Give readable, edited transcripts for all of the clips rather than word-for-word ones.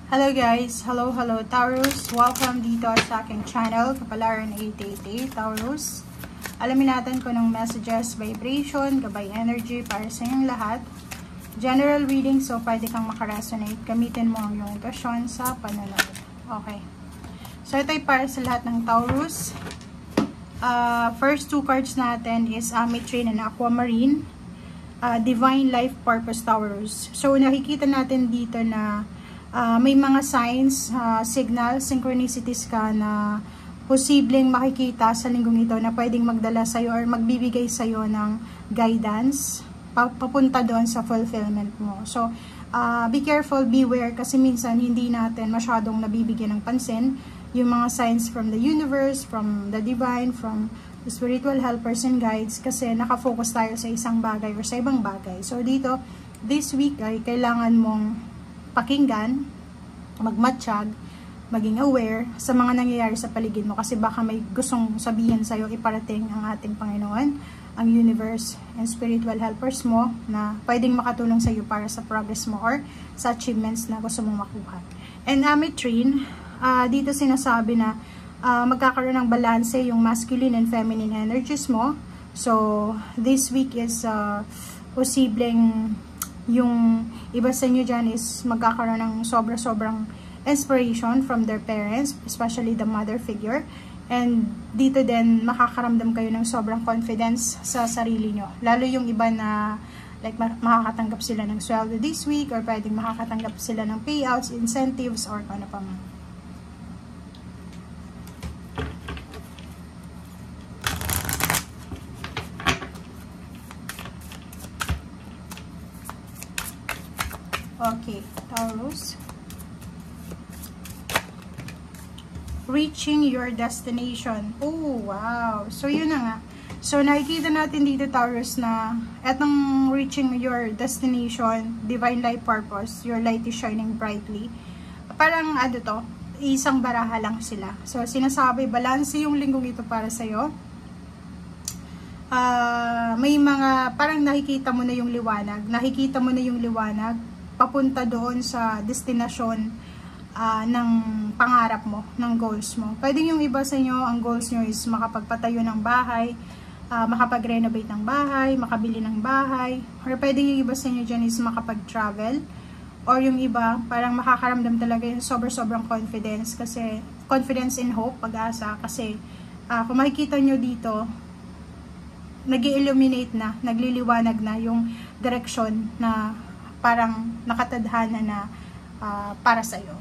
Hello guys! Hello Taurus! Welcome dito sa aking channel, Kapalaran 888 Taurus. Alamin natin kung anong messages, vibration, gabay energy para sa inyong lahat. General reading, so pwede kang makaresonate. Gamitin mo ang iyong intuition sa panonood. Okay. So ito ay para sa lahat ng Taurus. First two cards natin is Ametrine and Aquamarine. Divine Life Purpose Taurus. So nakikita natin dito na may mga signs, signals, synchronicities ka na posibleng makikita sa linggong ito na pwedeng magdala sa'yo or magbibigay sa'yo ng guidance papunta doon sa fulfillment mo. So, be careful, beware kasi minsan hindi natin masyadong nabibigyan ng pansin yung mga signs from the universe, from the divine, from the spiritual helpers and guides kasi nakafocus tayo sa isang bagay or sa ibang bagay. So, dito, this week ay kailangan mong pakinggan, magmatsyag, maging aware sa mga nangyayari sa paligid mo kasi baka may gustong sabihin sa'yo, iparating ang ating Panginoon, ang universe and spiritual helpers mo na pwedeng makatulong sa'yo para sa progress mo or sa achievements na gusto mong makuha. And Ametrine, dito sinasabi na magkakaroon ng balanse yung masculine and feminine energies mo. So, this week is posibleng yung iba sa inyo dyan is magkakaroon ng sobrang inspiration from their parents, especially the mother figure. And dito din, makakaramdam kayo ng sobrang confidence sa sarili nyo. Lalo yung iba na like makakatanggap sila ng sweldo this week or pwedeng makakatanggap sila ng payouts, incentives, or ano pa man. Okay, Taurus. Reaching your destination. Oh, wow. So, yun na nga. So, nakikita natin dito, Taurus, na etong reaching your destination, divine life purpose, your light is shining brightly. Parang, ano to, isang baraha lang sila. So, sinasabi, balanse yung linggong ito para sa'yo. May mga, parang nakikita mo na yung liwanag. Nakikita mo na yung liwanag papunta doon sa destinasyon ng pangarap mo, ng goals mo. Pwede yung iba sa inyo, ang goals nyo is makapagpatayo ng bahay, makapag-renovate ng bahay, makabili ng bahay, or pwede yung iba sa inyo dyan is makapag-travel, or yung iba, parang makakaramdam talaga yung sobrang confidence, kasi confidence and hope, pag-asa, kasi kung makikita nyo dito, nag-i-illuminate na, nagliliwanag na yung direction na parang nakatadhana na para sa iyo.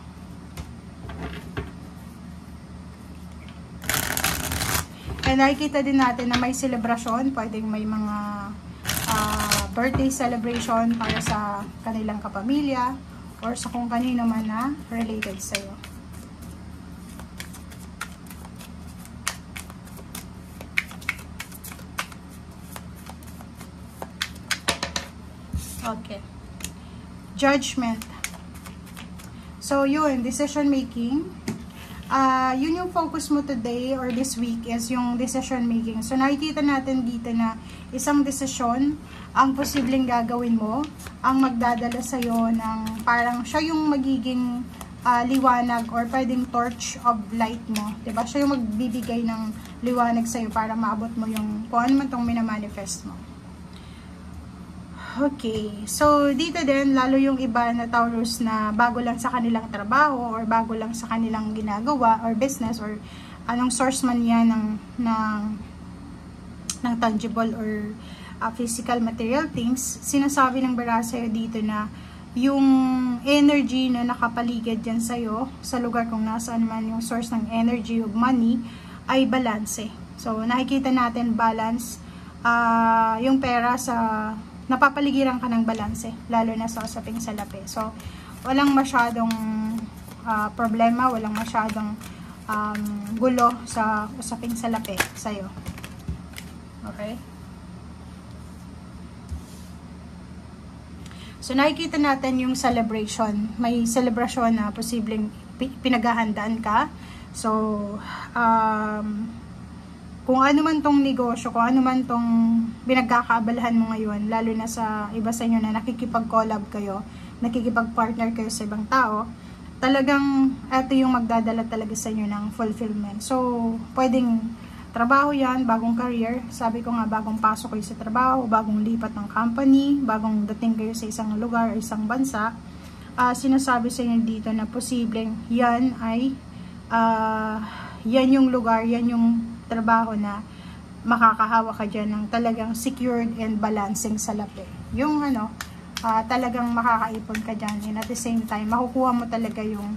And nakikita din natin na may celebration, pwedeng may mga birthday celebration para sa kanilang kapamilya or sa kung kanino man na related sa iyo. Okay. Judgment. So, yun, decision making. Yun yung focus mo today or this week is yung decision making. So, nakikita natin dito na isang desisyon ang posibleng gagawin mo, ang magdadala sa'yo ng parang siya yung magiging liwanag or pwedeng torch of light mo. Diba? Siya yung magbibigay ng liwanag sa'yo para maabot mo yung kung ano man itong minamanifest mo. Okay, so dito din, lalo yung iba na Taurus na bago lang sa kanilang trabaho or bago lang sa kanilang ginagawa or business or anong source man yan ng tangible or physical material things, sinasabi ng baraha sa'yo dito na yung energy na nakapaligid dyan sa'yo, sa lugar kung nasaan man yung source ng energy of money, ay balanse. So, nakikita natin balance, yung pera sa napapaligiran ka ng balanse, lalo na sa usaping salapi. So, walang masyadong problema, walang masyadong gulo sa usaping salapi sa'yo. Okay? So, nakikita natin yung celebration. May celebration na posibleng pinaghahandaan ka. So, kung ano man tong negosyo, kung ano man tong pinagkakaabalahan mo ngayon, lalo na sa iba sa inyo na nakikipag-collab kayo, nakikipag-partner kayo sa ibang tao, talagang ito yung magdadala talaga sa inyo ng fulfillment. So, pwedeng trabaho yan, bagong career. Sabi ko nga, bagong pasok kayo sa trabaho, bagong lipat ng company, bagong dating kayo sa isang lugar, isang bansa. Sinasabi sa inyo dito na posibleng yan ay yan yung lugar, yan yung trabaho na makakahawa ka dyan ng talagang secured and balancing sa lapi. Yung talagang makakaipon ka dyan, and at the same time makukuha mo talaga yung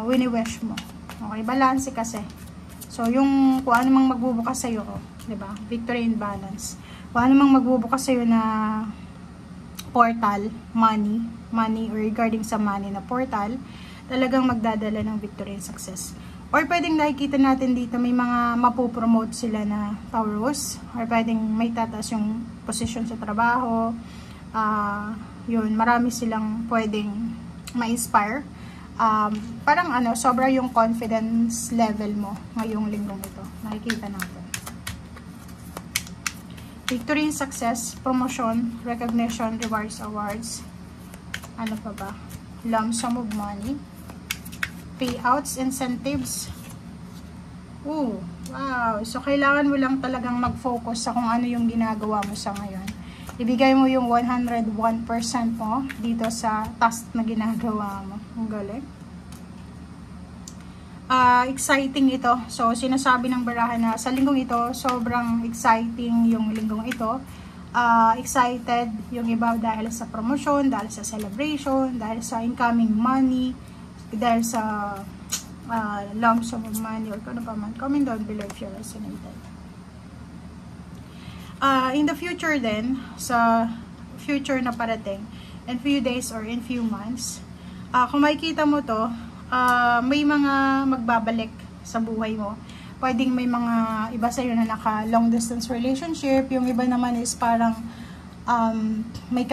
wini-wish mo. Okay, balance kasi. So yung kung ano mang magbubukas sa'yo, diba? Victory and balance. Kung ano mang magbubukas sa'yo na portal, money or regarding sa money na portal, talagang magdadala ng victory and success. Or pwedeng nakikita natin dito may mga mapopromote sila na Taurus, or pwedeng may tataas yung posisyon sa trabaho. Yun, marami silang pwedeng ma-inspire. Parang sobra yung confidence level mo ngayong linggong ito. Nakikita natin. Victory and success, promotion, recognition, rewards, awards. Ano pa ba? Lump sum of money. Payouts, incentives. Wow. So, kailangan mo lang talagang mag-focus sa kung ano yung ginagawa mo sa ngayon. Ibigay mo yung 101% mo dito sa task na ginagawa mo. Ang galing. Exciting ito. So, sinasabi ng barahan na sa linggong ito, sobrang exciting yung linggong ito. Excited yung iba dahil sa promotion, dahil sa celebration, dahil sa incoming money, dahil sa lump sum of money or kung ano pa man. Comment down below if you're resonated. In the future then, sa future na parating, in few days or in few months, kung makikita mo to, may mga magbabalik sa buhay mo. Pwedeng may mga iba sa'yo na naka long distance relationship, yung iba naman is parang may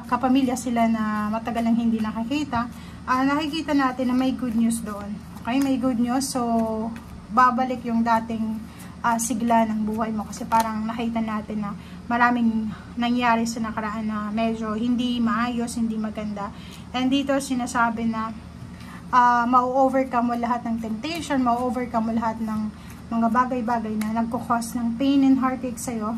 kapamilya sila na matagal nang hindi nakikita. Nakikita natin na may good news doon. Okay, may good news. So, babalik yung dating sigla ng buhay mo. Kasi parang nakita natin na maraming nangyari sa nakaraan na medyo hindi maayos, hindi maganda. And dito sinasabi na ma-overcome mo lahat ng temptation, ma-overcome mo lahat ng mga bagay-bagay na nagkukos ng pain and heartache sa'yo.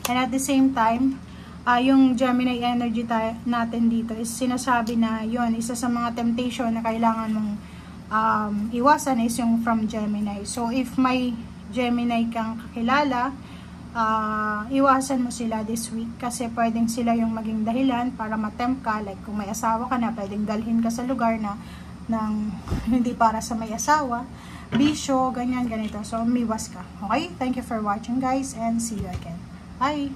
And at the same time, yung Gemini energy natin dito is sinasabi na yon, isa sa mga temptation na kailangan mong iwasan is yung from Gemini. So if may Gemini kang kakilala, iwasan mo sila this week kasi pwedeng sila yung maging dahilan para matempt ka. Like kung may asawa ka na, pwedeng dalhin ka sa lugar na hindi para sa may asawa, bisyo, ganyan, ganito. So umiwas ka. Okay? Thank you for watching guys and see you again. Bye!